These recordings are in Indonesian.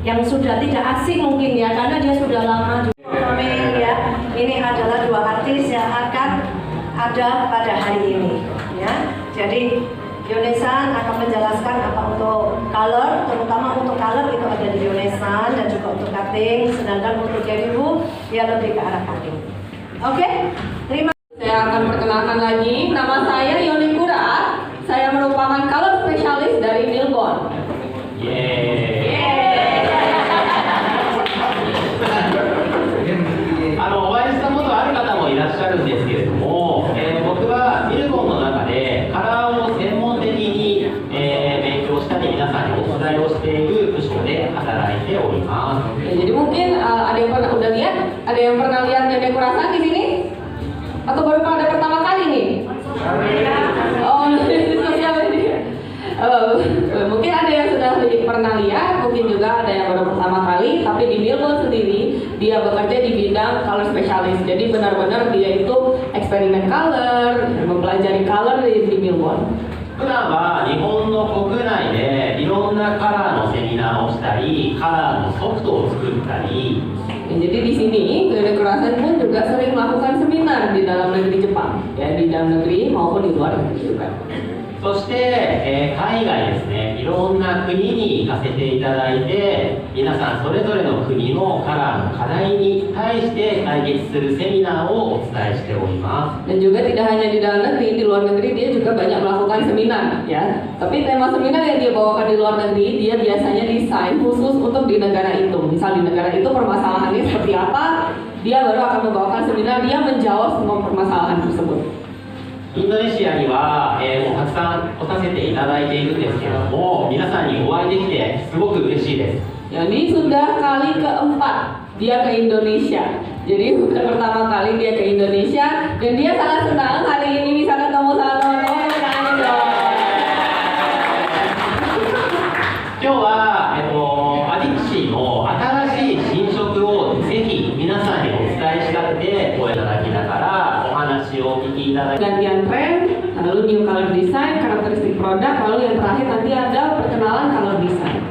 yang sudah tidak asing mungkin ya, karena dia sudah lama ya. Ini adalah dua artis yang akan ada pada hari ini ya. Jadi Yonesan akan menjelaskan apa untuk color, terutama untuk color itu ada di Yonesan, dan juga untuk cutting, sedangkan untuk Yeribu dia lebih ke arah cutting. Oke, terima kasih. Saya akan perkenalkan lagi, nama saya Yoni Kura. Saya merupakan color specialist dari Milborn. Yeay. お会いしたことある方もいらっしゃるんですけれども、僕はミルボンの中でカラーを専門的に、勉強したり皆さんにお伝えをしている部署で働いております。Jadi mungkin ada yang pernah udah lihat, ada yang pernah lihat Yoni Kurasan di sini? Atau baru pada pertama kali nih? Oh, di sosial media. Mungkin ada yang sudah pernah lihat, mungkin juga ada yang baru pertama kali. Tapi di Milborn sendiri dia bekerja di bidang color specialist. Jadi benar-benar dia itu eksperimen color, mempelajari color di Milborn. 普段は日本の国内でいろんなカラーのセミナーをしたり、カラーのソフトを作ったり。Jadi di sini Yoni Kurasan pun juga sering melakukan seminar di dalam negeri Jepang, ya di dalam negeri maupun di luar negeri juga. そして、海外ですね、いろんな国に行かせていただいて、皆さんそれぞれの国のカラーの課題に対して解決するセミナーをお伝えしております。 Dan juga tidak hanya di dalam negeri, di luar negeri dia juga banyak melakukan seminar, ya. Tapi tema seminar yang dia bawakan di luar negeri, dia biasanya desain khusus untuk di negara itu. Misal di negara itu permasalahannya seperti apa, dia baru akan membawakan seminar, dia menjawab semua permasalahan tersebut. インドネシアには、もうたくさん来させていただいているんですけれども、皆さんにお会いできてすごく嬉しいです。 Ini sudah kali keempat dia ke Indonesia. Jadi bukan pertama kali dia ke Indonesia, dan dia sangat senang hari ini bisa ketemu sama teman-teman. 今日は、アディクシーの新しい新色をぜひ皆さんにお伝えしたくておいただきながらお話をお聞きいただき Gantian tren, lalu new color design, karakteristik produk, lalu yang terakhir nanti ada perkenalan color design.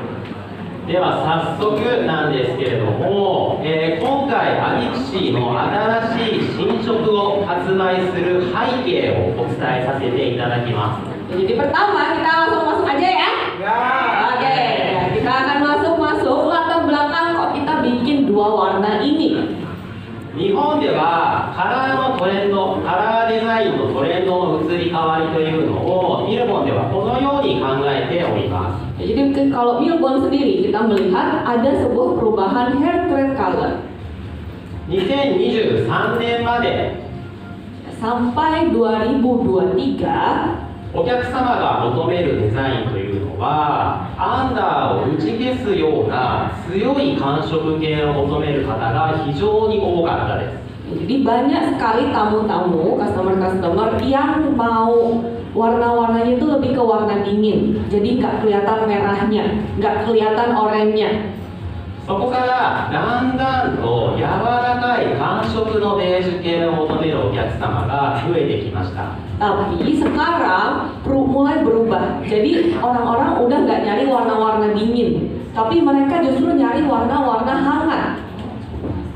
では早速なんですけれども、今回アディクシーの新しい新色を発売する背景をお伝えさせていただきます。 Jadi pertama kita langsung masuk aja ya. Ya. Oke, ya, kita akan masuk latar belakang kok kita bikin dua warna ini. 日本ではカラーのトレンド、カラーデザインのトレンドの移り変わりというのをミルボンではこのように考えております。 Jadi kalau Milborn sendiri kita melihat ada sebuah perubahan hair trend color. 2023年まで Sampai 2023お客様が求めるデザインというのはアンダーを打ち消すような強い寒色系を求める方が非常に多かったです。 Jadi banyak sekali tamu-tamu, customer-customer yang mau warna-warnanya itu lebih ke warna dingin. Jadi nggak kelihatan merahnya, nggak kelihatan oranye-nya. そこからだんだんと柔らかい寒色のベージュ系を求めるお客様が増えてきました。 Tapi sekarang mulai berubah. Jadi orang-orang udah nggak nyari warna-warna dingin, tapi mereka justru nyari warna-warna hangat.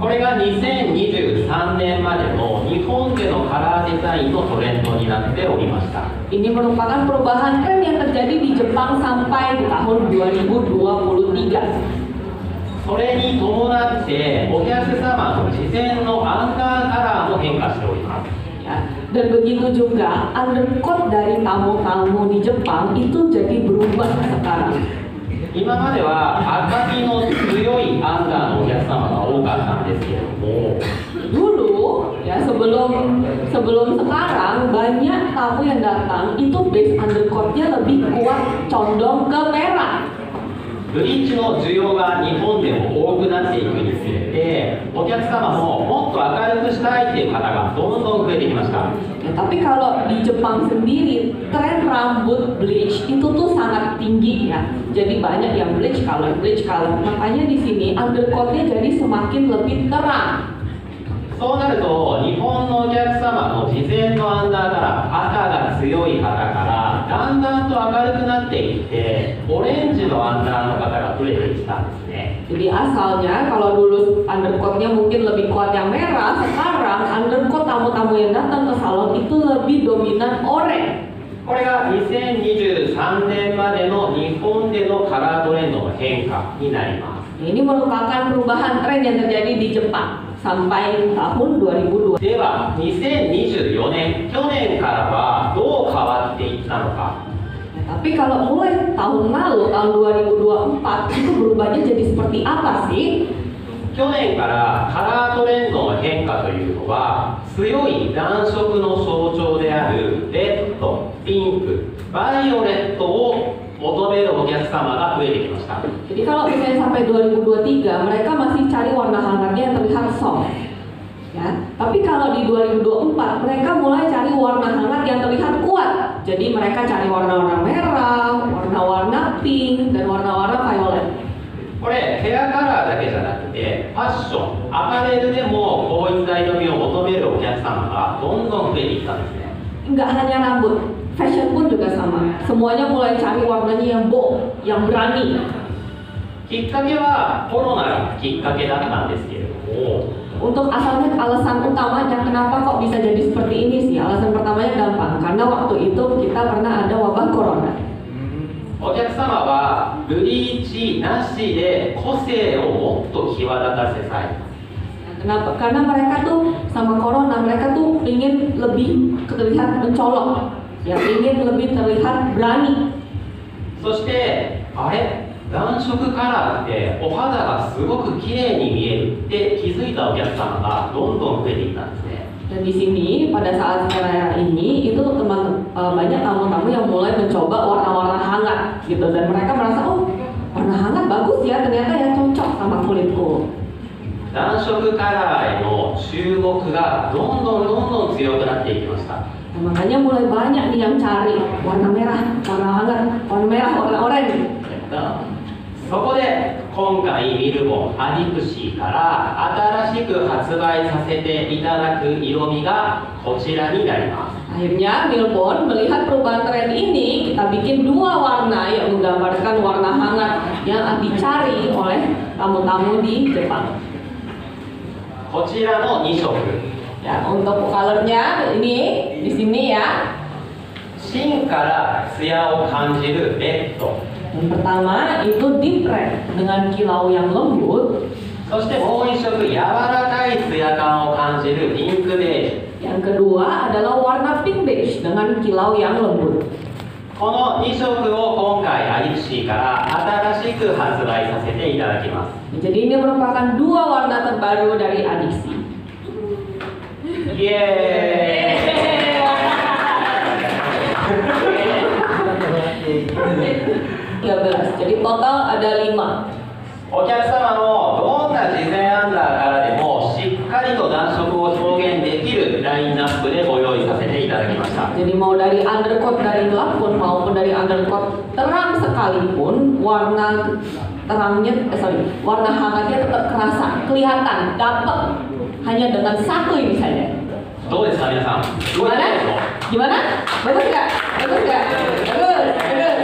これが2023年までの日本でのカラーデザインのトレンドになっておりました。 Ini merupakan perubahan tren yang terjadi di Jepang sampai tahun 2023. それに伴ってお客様の事前のアンダーカラーも変化しております。 Ya, dan begitu juga undercoat dari tamu-tamu di Jepang itu jadi berubah sekarang. 今までは赤みの強いアンダーのお客様が多かったんですけれども、 Dulu ya sebelum sekarang banyak tamu yang datang itu base undercoatnya lebih kuat condong ke merah. ブリーチの需要が日本でも多くなっていくにつれて、お客様ももっと明るくしたいっていう方がどんどん増えてきました。 Ya, tapi kalau di Jepang sendiri tren rambut bleach itu tuh sangat tinggi ya. Jadi banyak yang bleach color. Makanya di sini undercoatnya jadi semakin lebih terang. そうなると日本のお客様の事前のアンダーカラー、赤が強い方からだんだんと明るくなっていってオレンジのアンダーの方が増えてきたんですね。 Jadi asalnya kalau dulu undercoat-nya mungkin lebih kuat yang merah, sekarang undercoat tamu-tamu yang datang ke salon itu lebih dominan oranye. これが2023年までの日本でのカラートレンドの変化になります。 Ini merupakan perubahan tren yang terjadi di Jepang sampai tahun 2002. では2024年、去年からはどう変わっていったのか。 Tapi kalau mulai tahun lalu, tahun 2024 itu berubahnya jadi seperti apa sih? 去年からカラートレンドの変化というのは強い暖色の象徴であるレッド、ピンク、バイオレットを求めるお客様が増えてきました。 Jadi kalau misalnya sampai 2023 mereka masih cari warna hangatnya yang terlihat soft. Ya, tapi kalau di 2024 mereka mulai cari warna hangat yang terlihat kuat. Jadi mereka cari warna-warna merah, warna-warna pink, dan warna-warna violet. これヘアカラーだけじゃなくてファッション、アパレルでもこういった色味を求めるお客様がどんどん増えていったんですね。 Nggak hanya rambut, fashion pun juga sama. Semuanya mulai cari warnanya yang bold, yang berani. きっかけはコロナがきっかけだったんですけれども、 Untuk asalnya alasan utamanya kenapa kok bisa jadi seperti ini sih? Alasan pertamanya gampang, karena waktu itu kita pernah ada wabah corona. お客様はブリーチなしで個性をもっと際立たせたい。 Kenapa? Karena mereka tuh sama corona, mereka tuh ingin lebih terlihat mencolok, ya ingin lebih terlihat berani. そしてあれ、暖色カラーってお肌がすごく綺麗に見えるって気づいたお客様がどんどん増えていったんですね。 Dan di sini pada saat era ini itu banyak tamu-tamu yang mulai mencoba warna-warna hangat gitu, dan mereka merasa oh warna hangat bagus ya, ternyata ya cocok sama kulitku. 暖色カラーへの注目がどんどん強くなっていきました。 Nah, makanya mulai banyak nih yang cari warna merah, warna hangat, warna merah, warna oranye. そこで今回ミルボンアディプシーから新しく発売させていただく色味がこちらになります。 Akhirnya Milbon melihat perubahan tren ini, kita bikin dua warna yang menggambarkan warna hangat yang dicari oleh tamu-tamu di Jepang. こちらの2色、 Ya, untuk colornya ini di sini ya. 芯から艶を感じるレッド、 Yang pertama itu deep red dengan kilau yang lembut. そしてもう1色柔らかい艶感を感じるピンクベージュ。 Yang kedua adalah warna pink beige dengan kilau yang lembut. この2色を今回アディプシーから新しく発売させていただきます。 Jadi ini merupakan dua warna terbaru dari Adiksi. イエーイ13, jadi total ada 5. お客様のどんな事前アンダーからでもしっかりと暖色を表現できるラインナップでご用意させていただきました。 Jadi mau dari undercoat dari gelap pun maupun dari undercoat terang sekalipun warna terangnya, warna hangatnya tetap kerasa, kelihatan, dapat hanya dengan satu ini saja. どうですか皆さん、すごいでしょ。 Gimana? Bagus nggak? Bagus nggak? Bagus, bagus.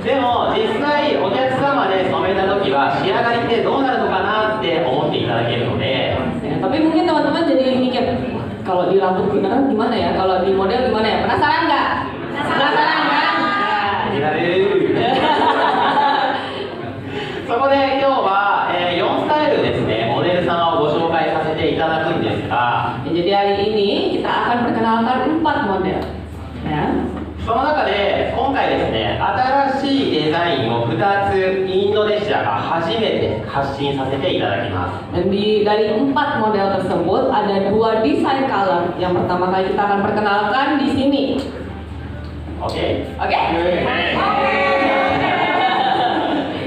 でも実際お客様で染めた時は仕上がりってどうなるのかなって思っていただけるので、 Ya, tapi mungkin teman-teman jadi mikir, kalau di rambut beneran gimana ya? Kalau di model gimana ya? Penasaran nggak? Penasaran kan? 気になるそこで今日は、4スタイルですね、モデルさんをご紹介させていただくんですが、 Ya, jadi hari ini kita akan perkenalkan 4 model. Ya. その中で今回ですね、新しいデザインを2つインドネシアが初めて発信させていただきます。 Dan dari 4 model tersebut ada 2 desain color. Yang pertama kali kita akan perkenalkan di sini. OK? Oke?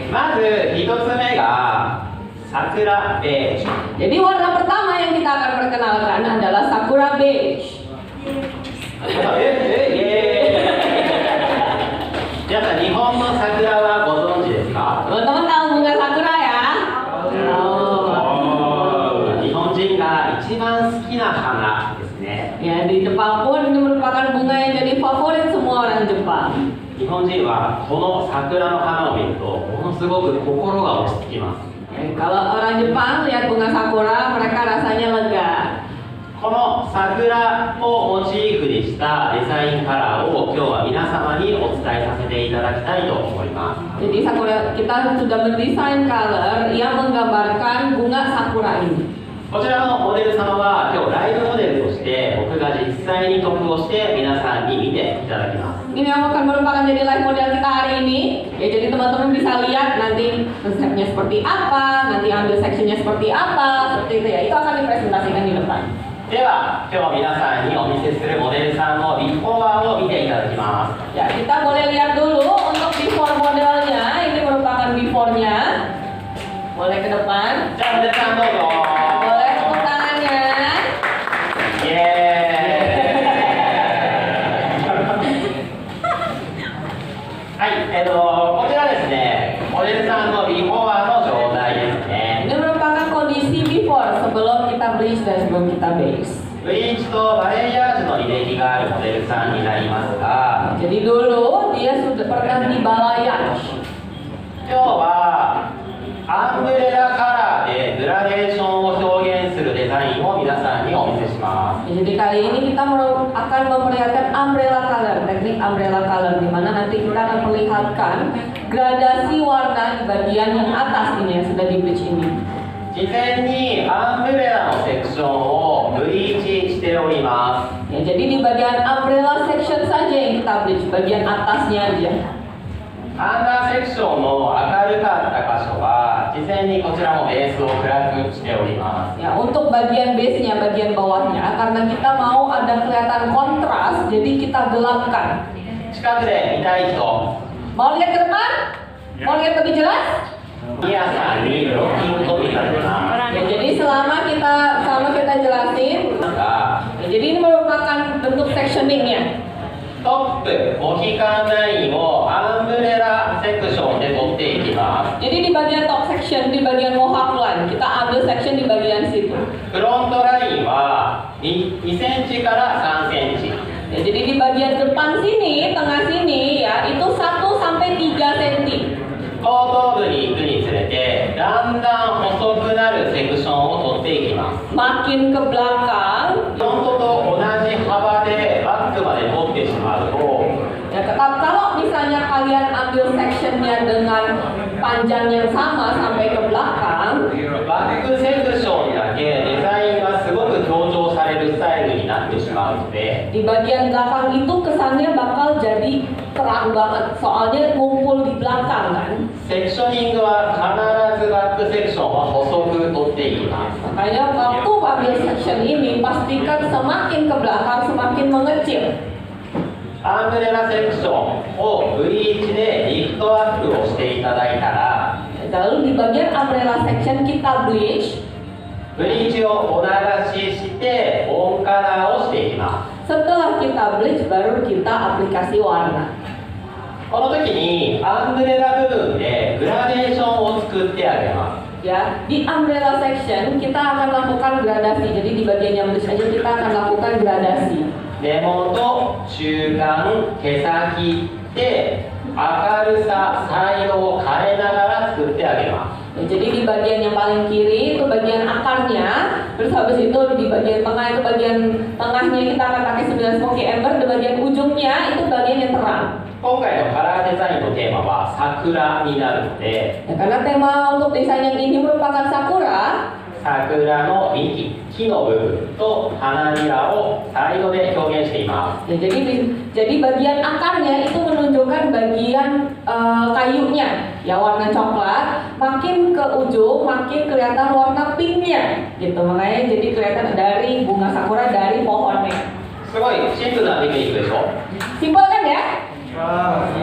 まず1つ目が桜ベージュ。 Jadi warna pertama yang kita akan perkenalkan adalah Sakura Beige. 皆さん日本の桜はご存知ですか？ Teman-teman tahu bunga sakura ya? Tahu. はこの桜の花を見るとものすごく心が落ち着きます。 Kalau orang Jepang lihat bunga sakura, mereka rasanya lega. この桜をモチーフにしたデザインカラーを今日は皆様にお伝えさせていただきたいと思います。 Jadi sakura kita sudah mendesain color yang menggambarkan bunga sakura ini. こちらのモデル様は今日ライブモデルとして僕が実際に塗布をして皆さんに見ていただきます。 Ini yang akan merupakan jadi live model kita hari ini. Ya, jadi teman-teman bisa lihat nanti konsepnya seperti apa, nanti ambil sectionnya seperti apa, seperti itu ya. Itu akan dipresentasikan di depan. では今日皆さんにお見せするモデルさんのビフォーを見ていただきます。 Ya, kita boleh lihat dulu untuk before modelnya. Ini merupakan before-nya. Boleh ke depan. じゃあモデルさんどうぞ。 Boleh tepuk tangannya. イエーイはい、こちらですね、モデルさんのビフォーの状態ですね。 Ini merupakan kondisi before sebelum kita bleach dan sebelum kita base. ブリーチとバレエヤージュの履歴があるモデルさんになりますが、 Jadi dulu dia sudah pernah di balayage. 今日はアンブレラカラーでグラデーションを表現するデザインを皆さんにお見せします。 Jadi kali ini kita akan memperlihatkan umbrella color, teknik umbrella color, di mana nanti kita akan melihatkan gradasi warna di bagian yang atas ini yang sudah di bleach ini. 事前にアンブレラのセクションをブリーチしております。 Ya, jadi di bagian umbrella section saja yang kita bleach, bagian atasnya aja. アンダーセクションの明るかった箇所は事前にこちらもベースを暗くしております。 Ya, untuk bagian base-nya, bagian bawahnya, karena kita mau ada kelihatan kontras, jadi kita gelapkan. 近くで見たい人、 Mau lihat ke depan? Mau lihat lebih jelas? 皆さんにブロッキング取っていただきま Ya, jadi selama kita jelasin, すが、 ya, jadi ini merupakan bentuk sectioning-nya. トップモヒカンラインをアンブレラセクションで取っていきます。 Jadi di bagian top section, di bagian mohawk line, kita ambil section di bagian situ. フロントラインは 2センチから3センチ。 Ya, jadi di bagian depan sini, tengah sini ya, itu 1 sampai 3 cm. 後頭部に行くにつれてだんだん細くなるセクションを取っていきます。 Makin ke belakang, フロントと同じ幅でバックまで取ってしまうと ya kalau misalnya kalian ambil sectionnya dengan panjang yang sama sampai ke belakang, バックセクションだけデザインがすごく強調されるスタイルになってしまうので di bagian belakang itu kesannya bakal jadi terang banget, soalnya ngumpul di belakang kan. セクショニングは必ずバックセクションは細く取っていきます。 Makanya waktu ambil section ini, pastikan semakin ke belakang semakin mengecil. アンブレラセクションをブリーチでリフトアップをしていただいたら Lalu di bagian umbrella section kita bleach. ブリーチをお流ししてオンカラーをしていきます。 Setelah kita bleach, baru kita aplikasi warna. この時にアンブレラ部分でグラデーションを作ってあげます。 Ya, di umbrella section kita akan lakukan gradasi. Jadi di bagian yang bleach aja kita akan lakukan gradasi. 根元、中間、毛先で明るさ、サイドを変えながら作ってあげます。 Ya, jadi di bagian yang paling kiri itu bagian akarnya, terus habis itu di bagian tengah itu bagian tengahnya kita akan pakai 9 smoky amber, di bagian ujungnya itu bagian yang terang. 今回のカラーデザインのテーマは桜になるので、 Ya, karena tema untuk desain yang ini merupakan sakura, 桜の幹、木の部分と花びらをサイドで表現しています。 ya, jadi bagian akarnya itu menunjukkan bagian kayunya, ya warna coklat. Makin ke ujung, makin kelihatan warna pinknya, gitu. Makanya jadi kelihatan dari bunga sakura dari pohonnya. すごいシンプルなテクニックでしょ。 Simpel kan ya? イ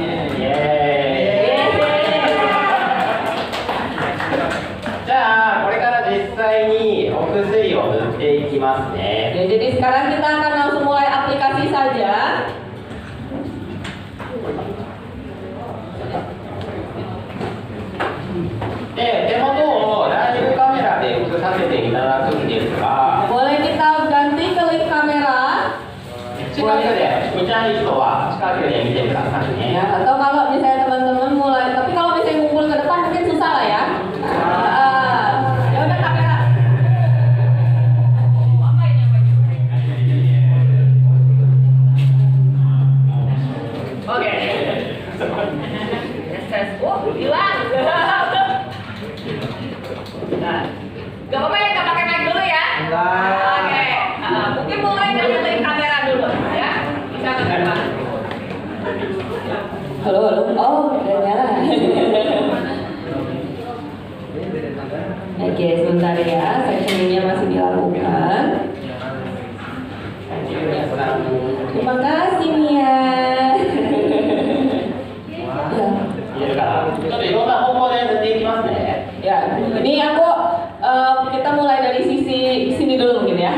エーイ。じゃあこれから実際にお薬を塗っていきますね。 Ya, jadi sekarang kita akan langsung mulai aplikasi saja. で手元をライブカメラで映させていただくんですが、 Boleh kita ganti ke link kamera. 近くで見たい人は近くで見てくださいね。 Ya, atau kalau misalnya press. Oh, hilang. Nah, gak apa-apa ya, gak pakai mic dulu ya. Oke. Mungkin mulai dari kamera dulu ya. Bisa ke depan. Halo. Oh, udah nyala. Oke, sebentar ya. Sectioningnya masih dilakukan. Terima kasih Mia. Ya, ini aku kita mulai dari sini dulu mungkin ya.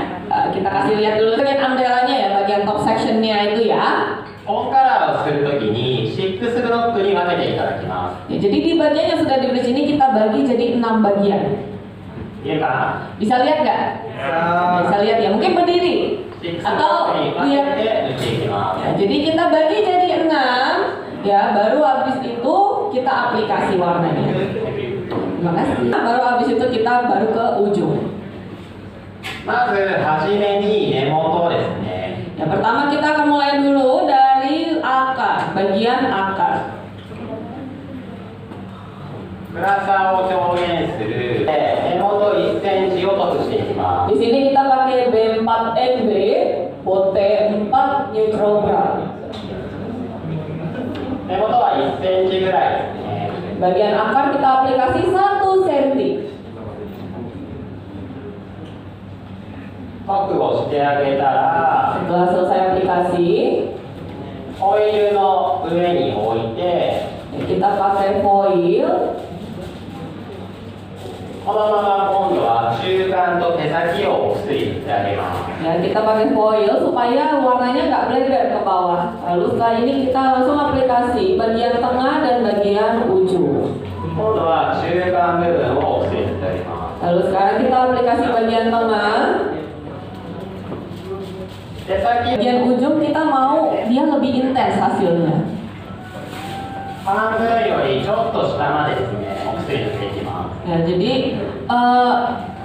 Kita kasih lihat dulu bagian umbrella-nya ya, bagian top section-nya itu ya. オンカラーをするときに6ブロックに分けていただきます。 Ya, jadi di bagian yang sudah diberi sini kita bagi jadi 6 bagian. いいかな？ Bisa lihat nggak? Bisa lihat ya, mungkin berdiri 6 ブロッ atau クに分け lihat. て打っていきます。 Ya, jadi kita bagi jadi 6 ya, baru habis itu kita aplikasi warnanya. Terima kasih. Baru habis itu kita baru ke ujung. まずはじめに根元ですね。 Yang pertama kita akan mulai dulu dari akar, bagian akar. 暗さを表現する根元1センチを突していきます。 Di sini kita pakai B4NB, Bote 4 neutral brown. 根元は1センチぐらいですね。 Bagian akar kita aplikasi 1 cm. 角をしてあげたら Setelah selesai aplikasi, ホイールの上に置いて kita pakai foil. このまま今度は中間と手先をお薬してあげます。 Ya, kita pakai foil supaya warnanya nggak bleber ke bawah. Lalu setelah ini kita langsung aplikasi bagian tengah dan bagian ujung. 今度は中間部分をお薬してあげます。 Lalu sekarang kita aplikasi bagian tengah. 手先 Bagian ujung kita mau dia lebih intens hasilnya. 半分よりちょっと下までですね、お薬塗っていきます。 Ya, jadi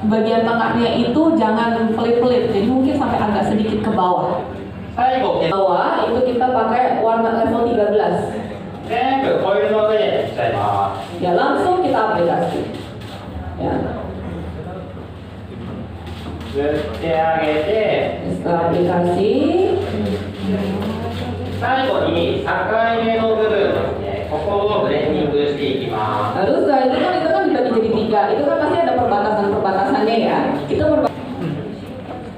bagian tengahnya itu jangan pelit-pelit. Jadi mungkin sampai agak sedikit ke bawah. 最後、 Bawah itu kita pakai warna level 13. 全部ホイールの上で塗っちゃいます。 Ya, langsung kita aplikasi. Ya. 塗ってあげて、 Setelah aplikasi, 最後に境目の部分ですね、ここをブレンディングしていきます。 lalu setelah itu kan dibagi jadi 3. Itu kan pasti ada perbatasan-perbatasannya ya. Itu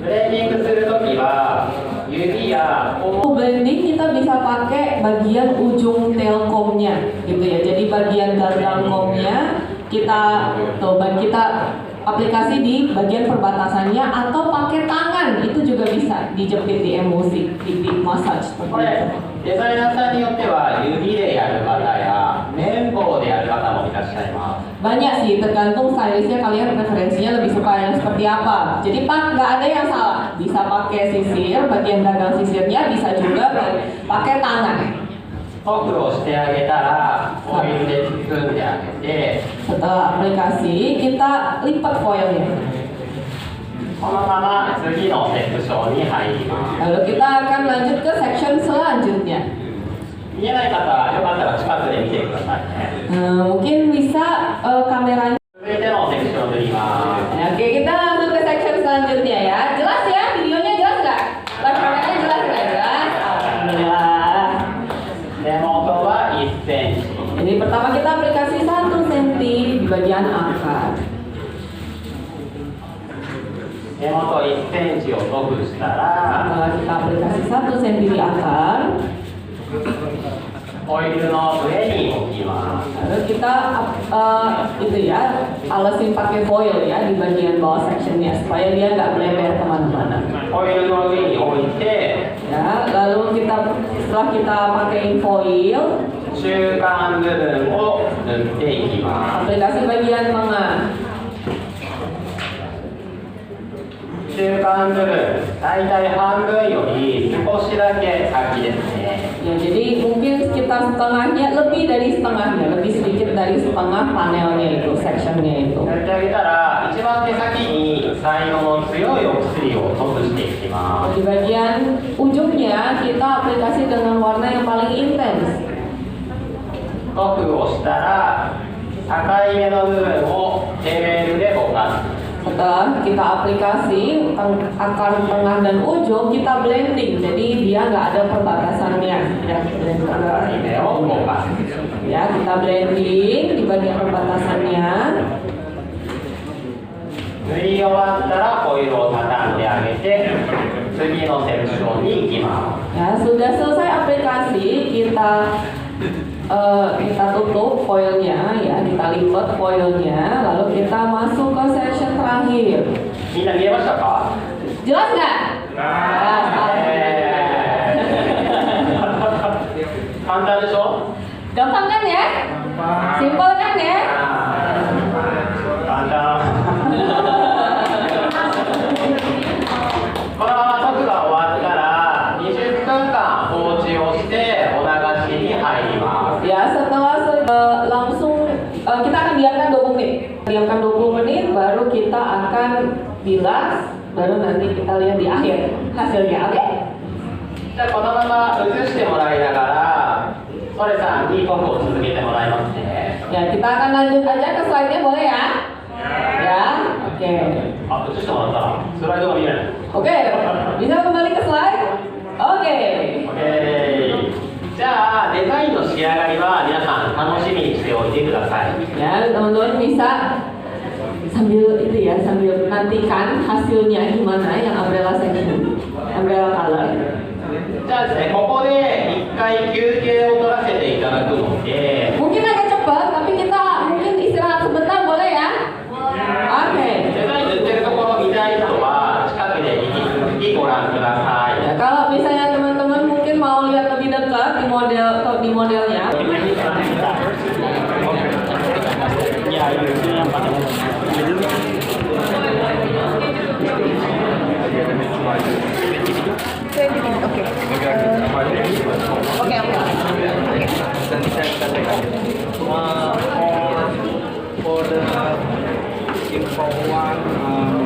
ブレンディングするときは指や blending kita bisa pakai bagian ujung tailcomb-nya gitu ya. Jadi bagian gagang comb-nya kita aplikasi di bagian perbatasannya atau pakai tangan itu juga bisa dijepit di emosi, di massage こ seperti れ itu. デザイナーさんによっては指でやる方や綿棒でやる方もいらっしゃいます。 Banyak sih, tergantung stylistnya kalian preferensinya lebih suka yang seperti apa. Jadi nggak ada yang salah, bisa pakai sisir, bagian gagang sisirnya bisa juga pakai tangan. ホクをしてあげたらホイールで包んであげて Setelah aplikasi, kita lipat foilnya. このまま次のセクションに入ります。 Lalu kita akan lanjut ke section selanjutnya. 見えない方はよかったら近くで見てくださいね。 Mungkin bisa kameranya. 続いてのセクションに移ります。 Oke, kita langsung ke section selanjutnya ya. Jelas ya, videonya jelas nggak? Live kameranya jelas nggak? Jelas. Alhamdulillah. 根元は1センチ。 Jadi pertama kita aplikasi 1 cm di bagian akar. 根元1センチを塗布したら Setelah kita aplikasi 1 cm di akar, ホイールの上に置きます。 lalu kita itu ya, alasin pakai foil ya di bagian bawah sectionnya supaya dia nggak melebar kemana-mana. ホイールの上に置いて Ya, lalu setelah kita pakai foil, 中間部分を塗っていきます。 aplikasi bagian tengah. 中間部分、大体半分より少しだけ先ですね。 Ya, jadi mungkin sekitar setengahnya, lebih dari setengahnya, lebih sedikit dari setengah panelnya itu, sectionnya itu. 塗ってあげたら、一番手先に最後の強いお薬を塗布していきます。 Di bagian ujungnya kita aplikasi dengan warna yang paling intens. 塗をしたら境目の部分をテメルでぼかす。 Setelah kita aplikasi akar tengah dan ujung, kita blending, jadi dia nggak ada perbatasannya. Ya, ya, kita blending di bagian perbatasannya. 塗り終わったらホイールを畳んであげて次のセクションに行きます。 Ya, sudah selesai aplikasi, kita tutup foilnya, ya, kita lipat foilnya, lalu kita masuk ke section terakhir. みんな見えましたか？ Jelas nggak? Jelas. 簡単でしょ？ Gampang kan ya? Simple kan ya? 簡単。このまま速が終わったら20分間放置をしてお流しに入ります。 Ya, setelah langsung kita akan diamkan 20 menit. Diamkan 20 menit, baru kita akan bilas, baru nanti kita lihat di akhir hasilnya, oke? じゃあこのまま映してもらいながらソレさんにトークを続けてもらいますね。 Ya, kita akan lanjut aja ke slide-nya, boleh ya? Ya, oke. あ、映してもらったらスライドが見えない。 Oke, bisa kembali ke slide? Oke. Oke。じゃあデザインの仕上がりは皆さん楽しみにしておいてください。 Ya, teman-teman bisa sambil itu ya, sambil nantikan hasilnya gimana yang umbrella section, umbrella color. じゃあですね、ここで一回休憩を取らせていただくので、 Mungkin agak cepat, tapi kita mungkin istirahat sebentar, boleh ya? Oke. デザイン塗ってるところ見たい人は近くで引き続きご覧ください。 Ya, kalau misalnya teman-teman mungkin mau lihat lebih dekat di modelnya. For the info one,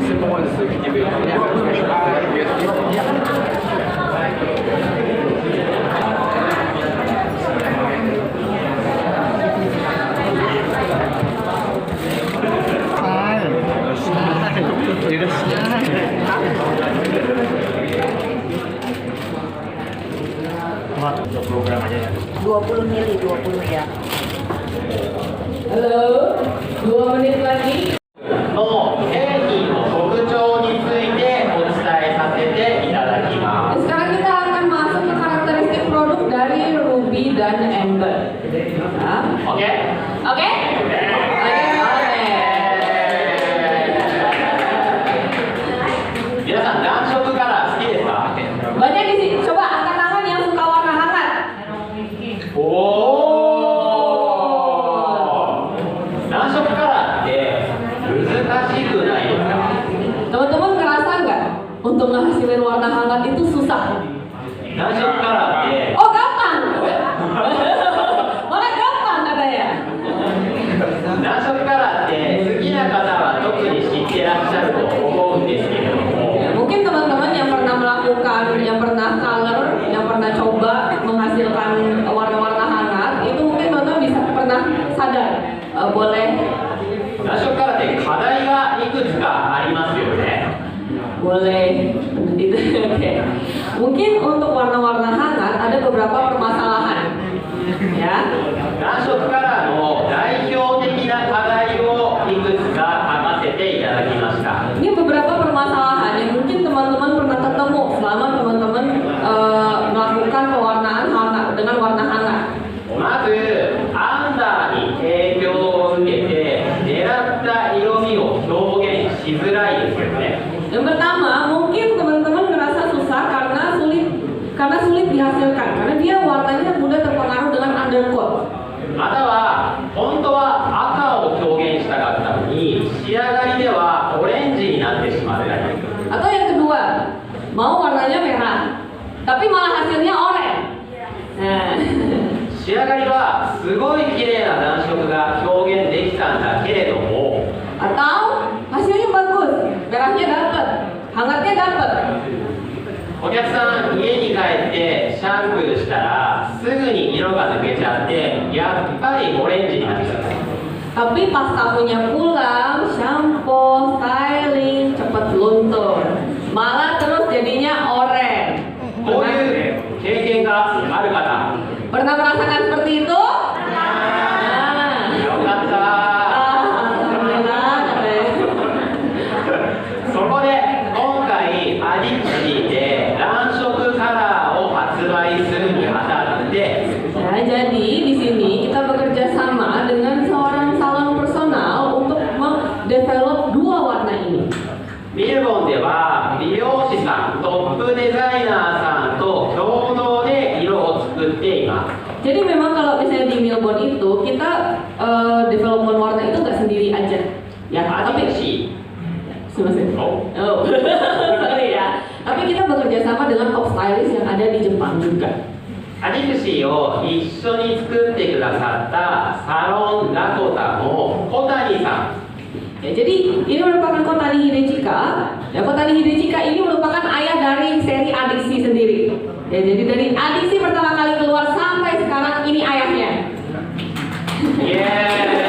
simple one is to give it. Program aja ya. 20 mili, 20 ya. Halo, 2 menit lagi. の製品の特徴についてお伝えさせていただきます。 Sekarang kita akan masuk ke karakteristik produk dari Ruby dan Ember. Nah, Oke? oke? Oke. 皆さん暖色カラー好きですか？ Banyak di sini. Coba angkat tangan yang suka warna hangat. おお。暖色カラーって難しくないですか？ Teman-teman ngerasa nggak untuk ngehasilin warna hangat itu susah? 暖色カラーって Oh, gampang. Malah gampang katanya. 暖色カラーって好きな方は特に知ってらっしゃると思うんですけれども、 Ya, mungkin teman-teman yang pernah melakukan, yang pernah color, yang pernah coba menghasilkan warna-warna hangat, itu mungkin teman-teman bisa pernah sadar boleh 暖色カラーって課題がいくつかありますよね。 boleh itu oke. Mungkin untuk warna-warna hangat ada beberapa permasalahan. Ya. 暖色カラーの代表的な課題をいくつか書かせていただきました。 Ini beberapa permasalahan yang mungkin teman-teman pernah ketemu selama teman-teman melakukan pewarnaan hangat dengan warna hangat. まずアンダーに影響を受けて狙った色味を表現しづらいですよね。 Yang pertama, mungkin teman-teman ngerasa susah karena sulit dihasilkan karena dia warnanya mudah terpengaruh dengan undercoat. または本当は赤を表現したかったのに仕上がりではオレンジになってしまったり。 Atau yang kedua, mau warnanya merah, tapi malah hasilnya oranye. Nah, 仕上がりはすごい綺麗な暖色が表現できたんだけれども、 atau hasilnya bagus, merahnya dapat, hangatnya dapat. お客さん家に帰ってシャンプーしたらすぐに色が抜けちゃってやっぱりりオレンジになってください。 Tapi pas kamunya pulang, shampoo, styling, cepet luntur. Malah terus jadinya oranye. こういう経験がある方、 Pernah merasakan seperti itu? よかった。 Alhamdulillah. そこで今回アディクシーで暖色カラーを発売するにあたって、 Ya, jadi di sini kita bekerja sama dengan seorang salon personal untuk mendevelop dua warna ini. ミルボンでは美容師さん、トップデザイナーさんと共同で色を作っています。 Jadi memang kalau misalnya di Melbourne itu kita development warna itu nggak sendiri aja, ya. アディ Tapi クシ Sumasen. ーの Oh, sorry ya. Tapi kita bekerja sama dengan top stylist yang ada di Jepang juga. アディクシーを一緒に作ってくださったサロンラコタの小谷さん。 Ya, jadi ini merupakan Kotani Hidechika. Ya, Kotani Hidechika ini merupakan ayah dari seri Adiksi sendiri. Ya, jadi dari Adiksi pertama kali keluar sampai sekarang ini ayahnya. イエーイ。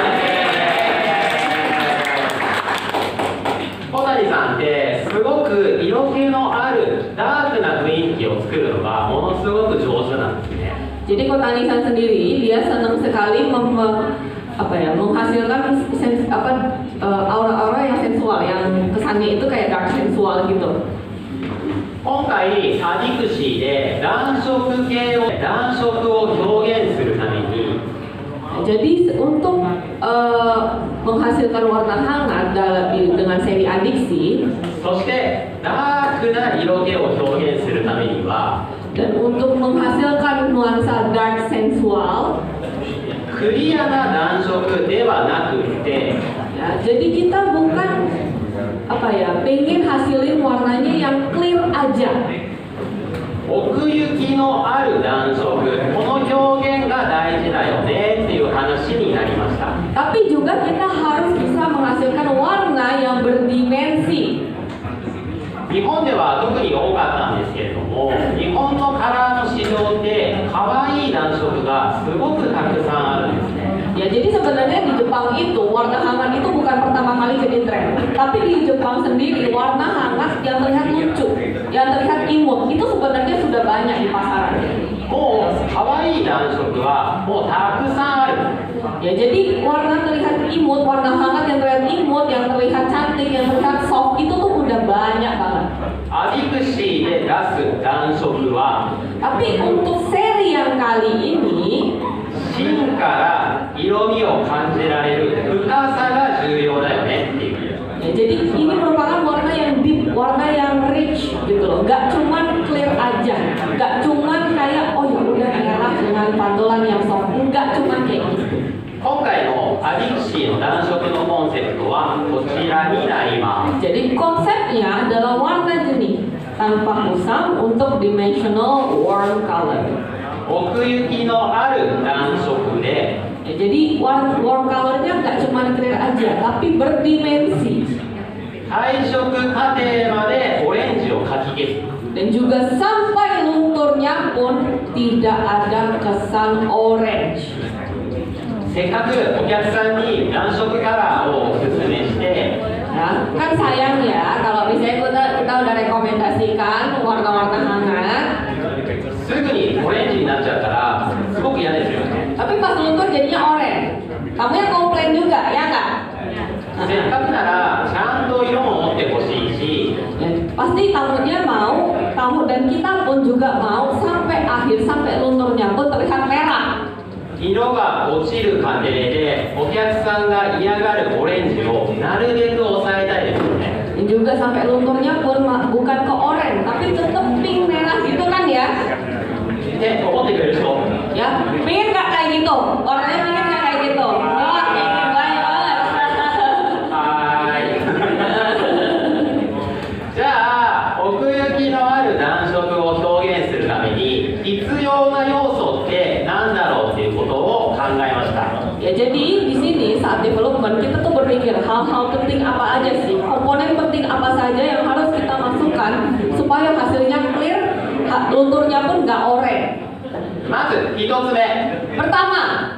小谷さんってすごく色気のあるダークな雰囲気を作るのがものすごく上手なんですね。 Jadi Kotani San sendiri dia senang sekali menghasilkan aura-aura yang sensual, yang kesannya itu kayak dark sensual gitu. 今回アディクシーで暖色を表現するために Jadi untuk menghasilkan warna hangat dengan seri Adiksi そしてダークな色気を表現するためには dan untuk menghasilkan nuansa dark sensual, クリアな暖色ではなくって ya, jadi kita bukan pengen hasilin warnanya yang clear aja. 奥行きのある暖色、この表現が大事だよねっていう話になりました。 Tapi juga kita harus bisa menghasilkan warna yang berdimensi. 日本では特に多かったんですけれども、日本のカラーの市場って可愛い暖色がすごくたくさんあるんですね。 Ya, jadi sebenarnya di Jepang itu warna hangat itu bukan pertama kali jadi tren. Tapi di Jepang sendiri warna hangat yang terlihat lucu, yang terlihat imut itu sebenarnya sudah banyak di pasaran. もう可愛い暖色はもうたくさんある。 Ya, jadi warna terlihat imut, warna hangat yang terlihat imut, yang terlihat cantik, yang terlihat soft itu tuh udah banyak banget. アディクシーで出す暖色は Tapi untuk seri yang kali ini 芯から色味を感じられる深さが重要だよねっていう。 ya, jadi ini merupakan warna yang deep, warna yang rich gitu loh. Gak cuman clear aja, gak cuman kayak oh ya udah merah dengan pantulan yang soft, enggak cuman kayak gitu. 今回のアディクシーの暖色のコンセプトはこちらになります。 Jadi konsepnya adalah warna jernih tanpa kusam untuk dimensional warm color. 奥行きのある暖色で Ya, jadi warm colornya nggak cuma clear aja, tapi berdimensi 配色過程までオレンジをかき消す。 dan juga sampai lunturnya pun tidak ada kesan orange. せっかくお客さんに暖色カラーをおすすめして Ya, kan sayang ya kalau misalnya kita udah rekomendasikan warna-warna hangat, すぐにオレンジになっちゃったらすごく嫌ですよね。 tapi pas luntur jadinya orange. Kamu yang komplain juga, ya nggak? せっかくならちゃんと色も持ってほしいし Ya, pasti tamunya mau, tamu dan kita pun juga mau sampai akhir, sampai lunturnya pun terlihat merah. 色が落ちる過程でお客さんが嫌がるオレンジをなるべく抑えたいですよね。 Dan juga sampai lunturnya pun bukan ke orange, tapi tetap pink merah gitu kan ya? で、思ってくれる人 Ya, pengen nggak kayak gitu? Orangnya pengen nggak kayak gitu? Oh, pengen banget. はーい。じゃあ、奥行きのある暖色を表現するために必要な要素って何だろうっていうことを考えました。 Ya, jadi di sini saat development kita tuh berpikir hal-hal penting apa aja sih, komponen penting apa saja yang harus kita masukkan supaya hasilnya clear, lunturnya pun nggak orange. まず一つ目、 Pertama,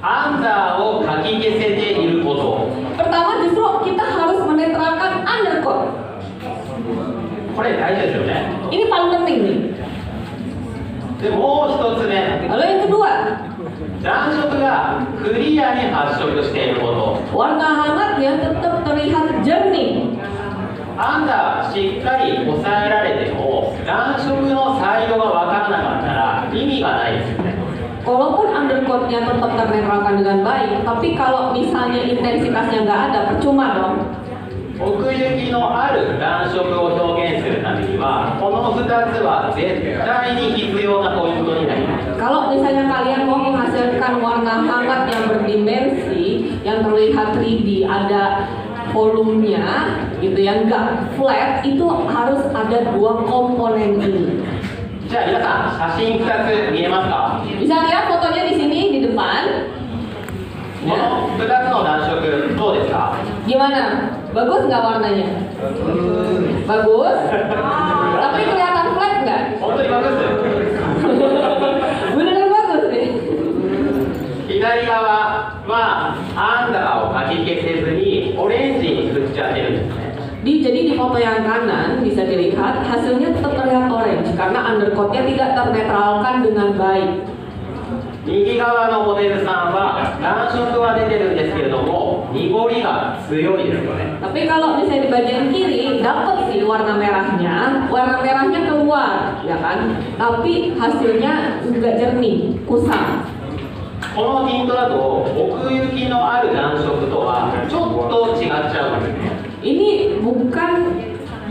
アンダーをかき消せていること。 Pertama justru kita harus menetralkan undercoat. これ大事ですよね。 Ini paling penting nih. でもう一つ目、 Lalu yang kedua, 暖色がクリアに発色していること。 warna hangatnya tetap terlihat jernih. アンダーしっかり抑えられても暖色のサイドが分からなかったら意味がないですよね。 Walaupun undercoatnya tetap ternetralkan dengan baik, tapi kalau misalnya intensitasnya nggak ada, percuma dong. 奥行きのある暖色を表現するためにはこの2つは絶対に必要なポイントになります。 Kalau misalnya kalian mau menghasilkan warna hangat yang berdimensi, yang terlihat 3D, ada volumenya, gitu ya, nggak flat, itu harus ada dua komponen ini. じゃあ皆さん写真2つ見えますか？ Bisa lihat fotonya di sini di depan. この2つの暖色どうですか？ Gimana? Bagus nggak warnanya? Bagus. Tapi kelihatan flat nggak? 本当にバグです。 Beneran bagus nih. 左側はアンダーをかき消せずにオレンジに振っちゃってるんですね。 Jadi di foto yang kanan bisa dilihat hasilnya tetap terlihat orange karena undercoatnya tidak ternetralkan dengan baik. 右側のモデルさんは暖色は出てるんですけれども濁りが強いですよね。 Tapi kalau misalnya di bagian kiri dapat sih warna merahnya keluar, ya kan? Tapi hasilnya nggak jernih, kusam. このティントだと奥行きのある暖色とはちょっと違っちゃうんですね。 Ini bukan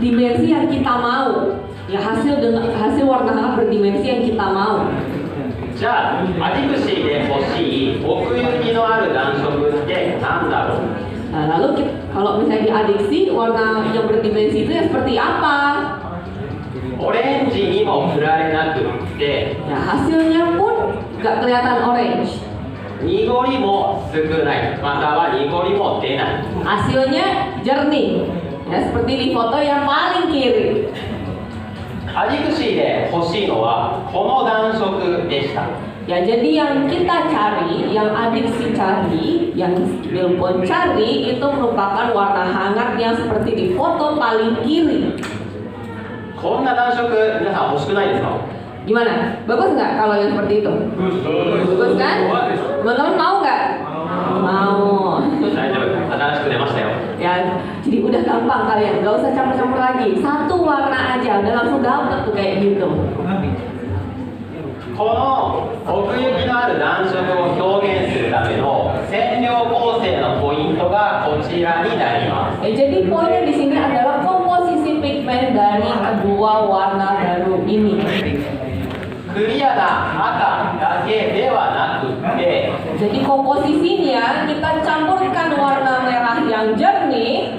dimensi yang kita mau, ya hasil warna hangat berdimensi yang kita mau. じゃあアディクシーで欲しい奥行きのある暖色って何だろう？ Nah, lalu kalau misalnya diadiksi warna yang berdimensi itu ya seperti apa? オレンジにも振られなくって Ya hasilnya pun nggak kelihatan orange. 濁りも少ないまたは濁りも出ない。 Hasilnya jernih, ya seperti di foto yang paling kiri. アディクシーで欲しいのはこの暖色でした。 Ya jadi yang kita cari, yang adiksi cari, yang Bilbon cari itu merupakan warna hangat yang seperti di foto paling kiri. こんな暖色皆さん欲しくないですか？ Gimana? Bagus nggak kalau yang seperti itu? Bagus kan? Teman-teman mau nggak? Mau. 大丈夫、新しく出ましたよ。 Ya, jadi udah gampang kalian, nggak usah campur-campur lagi. Satu warna aja, udah langsung dapet tuh kayak gitu. この奥行きのある暖色を表現するための染料構成のポイントがこちらになります。 Jadi poinnya di sini adalah komposisi pigmen dari kedua warna baru ini. クリアな赤だけではなくって Jadi komposisinya kita campurkan warna merah yang jernih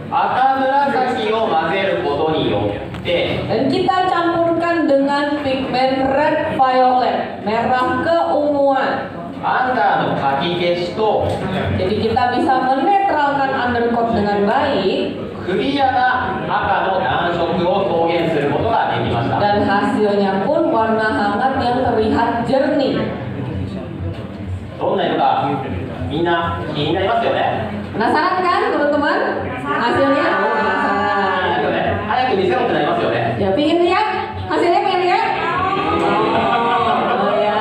赤紫を混ぜることによって dan kita campurkan dengan pigmen red violet, merah keunguan. アンダーのかき消しと Jadi kita bisa menetralkan undercoat dengan baik クリアな赤の暖色を表現することができました。 dan hasilnya pun warna hangat yang terlihat jernih. どんな色かみんな気になりますよね。 Penasaran kan teman-teman? Hasilnya? 気にな Penasaran. るよね。早く見せろってなりますよね。 Ya, pingin lihat? Hasilnya pengen lihat? Oh ya.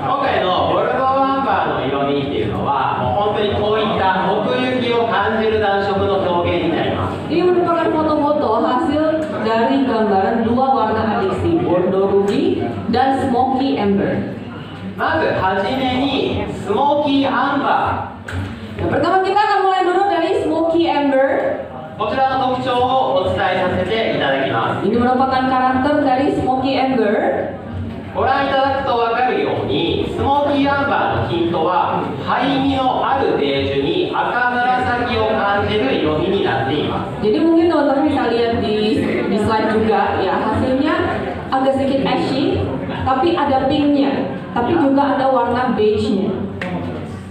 今回のボルドーアンバーの色味っていうのはもう本当にこういった奥行きを感じる暖色の表現になります。 Ini merupakan foto-foto hasil dari gambaran dua warna adiksi, Bordeaux Ruby dan Smoky Amber. まずはじめにスモーキーアンバ Yang pertama kita akan mulai dulu dari Smoky Amber. ー、こちらの特徴をお伝えさせていただきます。 Ini merupakan karakter dari Smoky Amber. ご覧いただくと分かるようにスモーキーアンバーのヒントは灰身のあるベージュに赤紫を感じる色味になっています。 Jadi mungkin teman-teman bisa lihat di slide juga ya, hasilnya agak sedikit ashy, tapi ada pinknya, tapi juga ada warna beige-nya.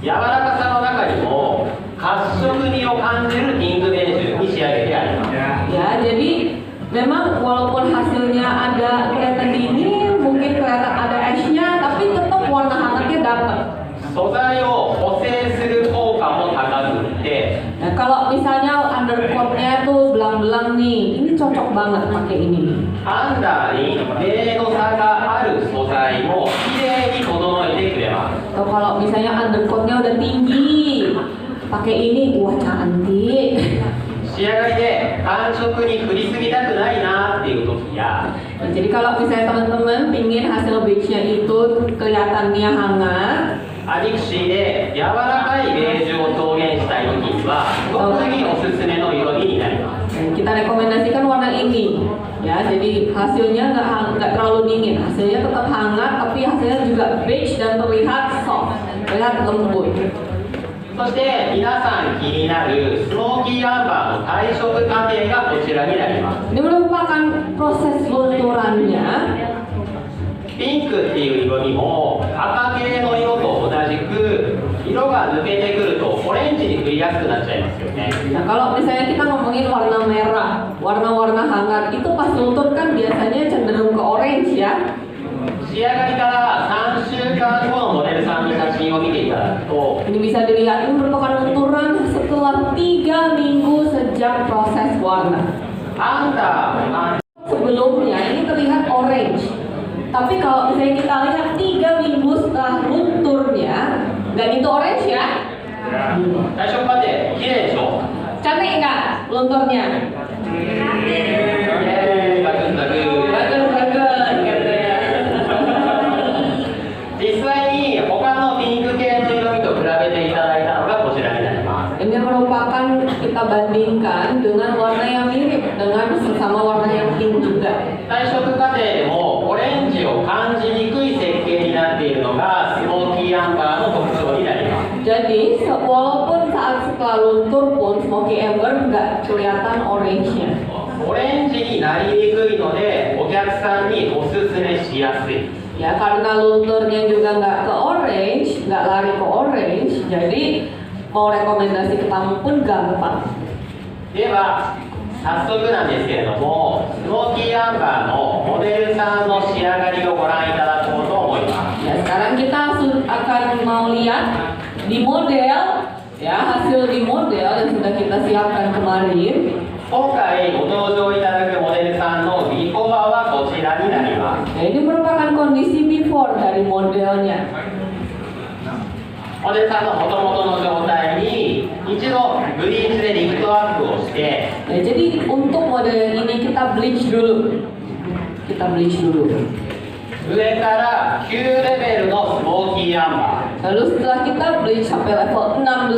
柔らかさの中にも褐色味を感じるピンクベージュに仕上げてあります。 Ya, jadi memang walaupun hasilnya ada kelihatan dingin, mungkin kelihatan ada ash-nya, tapi 素材を補正する効果も高くって、 Nah, kalau misalnya undercoat-nya tuh belang-belang nih, ini cocok banget pakai ini nih. アンダーにグレード差がある素材もきれいに整えてくれます。 Atau kalau misalnya undercoat-nya udah tinggi, pakai ini, wah cantik. 仕上がりで感触に振りすぎたくないなっていう時や、 Nah, jadi kalau misalnya teman-teman pingin hasil beige-nya itu kelihatannya hangat, アディクシーで柔らかいベージュを表現したい時には特におすすめの色味になります。 kita rekomendasikan warna ini. Ya, jadi hasilnya nggak terlalu dingin, hasilnya tetap hangat, tapi hasilnya juga beige dan terlihat soft, terlihat lembut. そして皆さん気になるスモーキーアンバーの退色過程がこちらになります。 Ini merupakan proses lunturannya. ピンクっていう色味も赤系の色と同じく色が抜けてくるとオレンジに振りやすくなっちゃいますよね。 Nah, kalau misalnya kita ngomongin warna merah, warna-warna hangat itu pas luntur kan biasanya cenderung ke orange ya. 仕上がりから3週間後のモデルさんの写真を見ていただくと、 Ini bisa dilihat ini merupakan lunturan setelah 3 minggu sejak proses warna. アンダー、 Sebelumnya ini terlihat orange. Tapi kalau misalnya kita lihat 3 minggu setelah lunturnya, nggak gitu orange ya. 退色過程綺麗でしょ。 Cantik nggak lunturnya? バクンバクン。 Bagus-bagus katanya. 実際に他のピンク系の色味と比べていただいたのがこちらになります。 Ini merupakan kita bandingkan dengan warna yang mirip dengan sesama warna yang pink juga. 退色過程でもオレンジを感じにくい設計になっているのがスモーキーアンバーの特徴になります。 Jadi walaupun saat setelah luntur pun smoky amber nggak kelihatan orange-nya. オレンジになりにくいのでお客さんにおすすめしやすい。 Ya karena lunturnya juga nggak ke orange, nggak lari ke orange, jadi mau rekomendasi ke tamu pun gampang. では早速なんですけれども、スモーキーアンバーのモデルさんの仕上がりをご覧いただこうと思います。 Ya sekarang kita akan mau lihat di model, ya hasil di model yang sudah kita siapkan kemarin. 今回ご登場いただくモデルさんのビフォアはこちらになります。 Ya, ini merupakan kondisi before dari modelnya. モデルさんの元々の状態に一度ブリーチでリフトアップをして、 Ya, jadi untuk model ini kita bleach dulu. Kita bleach dulu. 上から9レベルのスモーキーアンバー、 Lalu setelah kita bleach sampai level 16,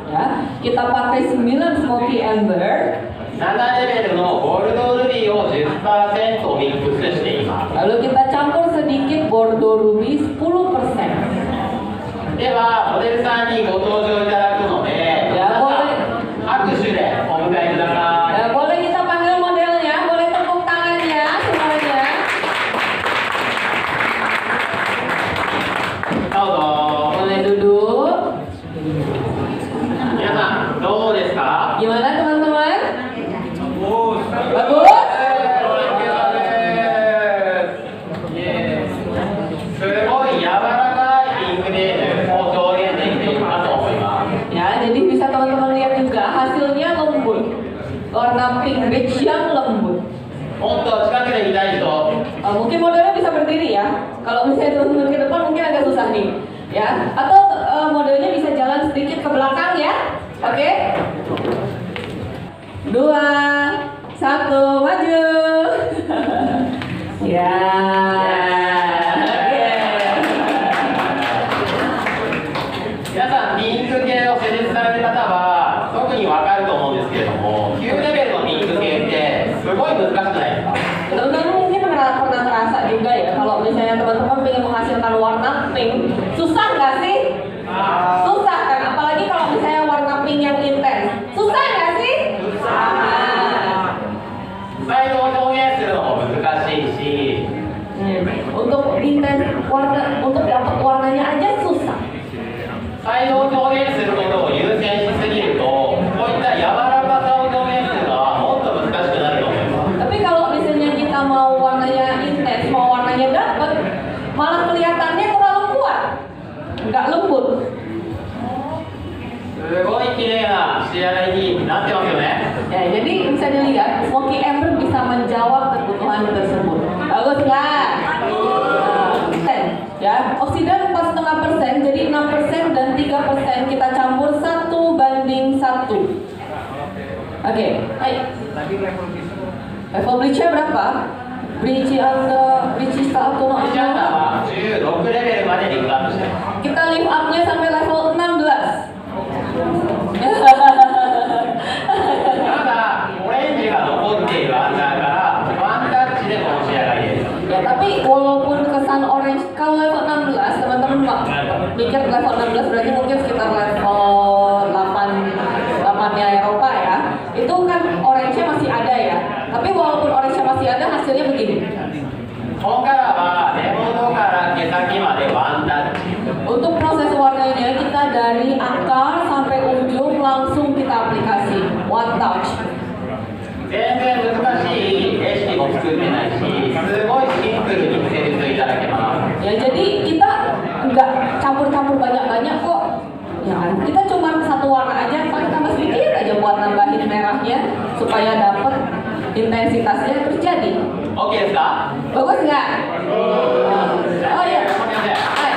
ya, kita pakai 9 smoky amber. 7レベルのゴールドルビーを 10% ミックスしています。 Lalu kita campur sedikit bordeaux ruby 10%. ではモデルさんにご登場いただくので、皆さん拍手でお迎えください。 Ya, boleh kita panggil modelnya, boleh tepuk tangannya semuanya. どうぞ。 Boleh duduk. 皆さんどうですか？ Gimana teman-teman? Bagus. Bagus? すごい柔らかいピンクベージュを表現できているかと思います。 Ya, jadi bisa teman-teman lihat juga hasilnya lembut. Warna pink beige yang lembut. もっと近くで見たい人、 Mungkin modelnya bisa berdiri ya. Kalau misalnya teman-teman ke depan mungkin agak susah nih, ya. Atau modelnya bisa jalan sedikit ke belakang ya. Oke? 2, 1, maju. Ya. Oke. 皆さんピンク系を施術される方は特に分かると思うんですけれども、9レベルのピンク系ってすごい難しくないですか？ Teman-teman mungkin pernah ngerasa juga ya kalau misalnya teman-teman ingin menghasilkan warna pink, susah nggak sih? Susah kan? Apalagi kalau misalnya warna pink yang intens, susah nggak sih? Susah. サイドを表現するのも難しいし、 Untuk intens warna, untuk dapat warnanya aja susah. サイドを表現することを優先しすぎると、こういった柔らかさを表現するのはもっと難しくなると思います。 Tapi kalau misalnya kita mau warnanya intens, mau warnanya dapat, malah kelihatannya terlalu kuat, nggak lembut. ってますよね。 Ya, jadi bisa dilihat Smoky Amber bisa menjawab kebutuhan tersebut. Bagus nggak? Ya, oksidan 4,5%, jadi 6% dan 3% kita campur 1:1. Oke, baik. Level bleachnya berapa? Bleach start atau ジャンダーは16レベルまでリンクアップしてます。 kita lift up-nya sampai level 16. ただ、オレンジが残っているアンダーからワンタッチでこの仕上がりです。 Ya, tapi walaupun kesan orange, kalau level 16, teman-teman mikir level 16 berarti mungkin sekitar level 8-nya Eropa ya. Itu kan orange-nya masih ada ya. Tapi walaupun orange-nya masih ada, hasilnya begini. ここからは根元から毛先までワンタッチ。 Untuk proses warnanya, kita dari akar sampai ujung langsung kita aplikasi. One touch. 全然難しいレシピも作ってないし、すごいシンプルに施術いただけます。 Ya, jadi kita nggak campur-campur banyak-banyak kok. Ya kan? Kita cuma satu warna aja, pakai tambah sedikit aja buat nambahin merahnya supaya dapat intensitasnya terjadi. OK ですか？ Bagus nggak? Oh iya. すみません。 Hai.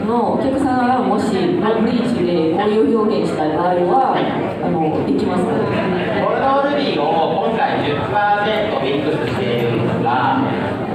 No, お客さんがもしノーブリーチでこういう表現したい場合はできますか？ ゴルドルビーを今回 10% ミックスしているんですが、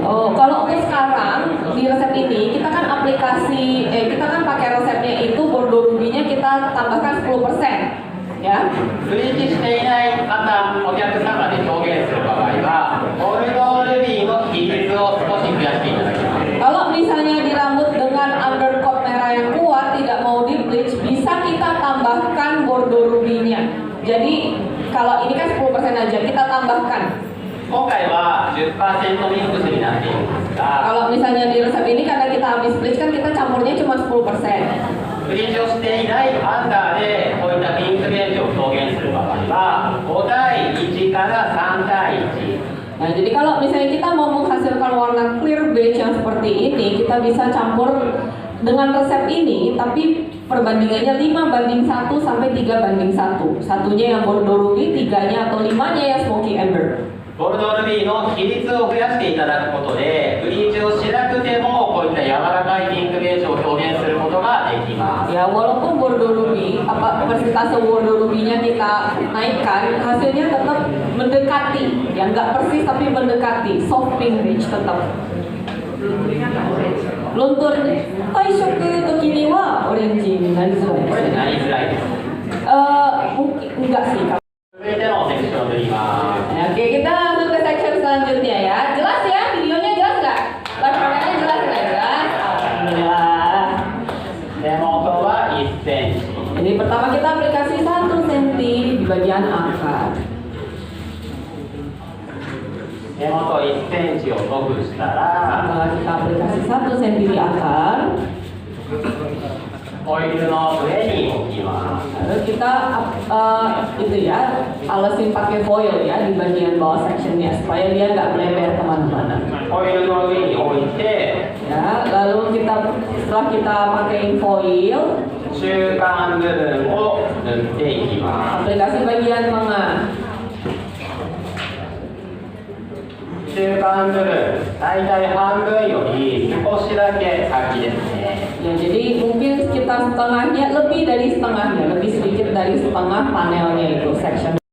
Oh, kalau untuk sekarang di resep ini kita kan kita kan pakai resepnya itu bordeaux ruby-nya kita tambahkan 10%, ya. ブリーチしていない方、お客様で表現する場合は、ゴルドルビーの比率を少し増やしていただきます。 Kalau misalnya di rambut dengan undercoat merah yang kuat tidak mau di bleach, bisa kita tambahkan bordeaux ruby-nya. Jadi kalau ini kan 10% aja kita tambahkan. 今回は 10% ミックスになっているんですが、 Kalau misalnya di resep ini karena kita habis bleach kan kita campurnya cuma 10%. ブリーチをしていないアンダーでこういったピンクベージュを表現する場合は5対1から3対1。 Nah, jadi kalau misalnya kita mau menghasilkan warna clear beige yang seperti ini, kita bisa campur dengan resep ini, tapi perbandingannya 5:1 sampai 3:1. Satunya yang bordeaux ruby, 3-nya atau 5-nya yang smoky amber. ゴルドルビーの比率を増やしていただくことでブリーチをしなくてもこういった柔らかいピンクベージュを表現することができます。 Ya, walaupun bordeaux ruby, persentase bordeaux ruby-nya kita naikkan, hasilnya tetap mendekati, ya nggak persis tapi mendekati soft pink beige tetap. Luntur Haishoku toki ni wa orangeになりづらいこれなりづらいです。 mungkin enggak sih. 続いてのセクションを塗ります。 Oke, kita masuk ke section selanjutnya ya. Jelas ya, videonya jelas nggak? Warnanya jelas nggak? Jelas. Alhamdulillah. 根元は1センチ。 Jadi pertama kita aplikasi 1 cm di bagian akar. 根元1センチを塗布したら Setelah kita aplikasi 1 cm di akar, オイルの上に置きます。 lalu kita itu ya, alesin pakai foil ya di bagian bawah sectionnya supaya dia nggak melebar kemana-mana. オイルの上に置いて Ya, lalu setelah kita pakai foil, 中間部分を塗っていきます。 aplikasi bagian tengah. 中間部分、大体半分より少しだけ先ですね。 Ya, jadi mungkin sekitar setengahnya, lebih dari setengahnya, lebih sedikit dari setengah panelnya itu section.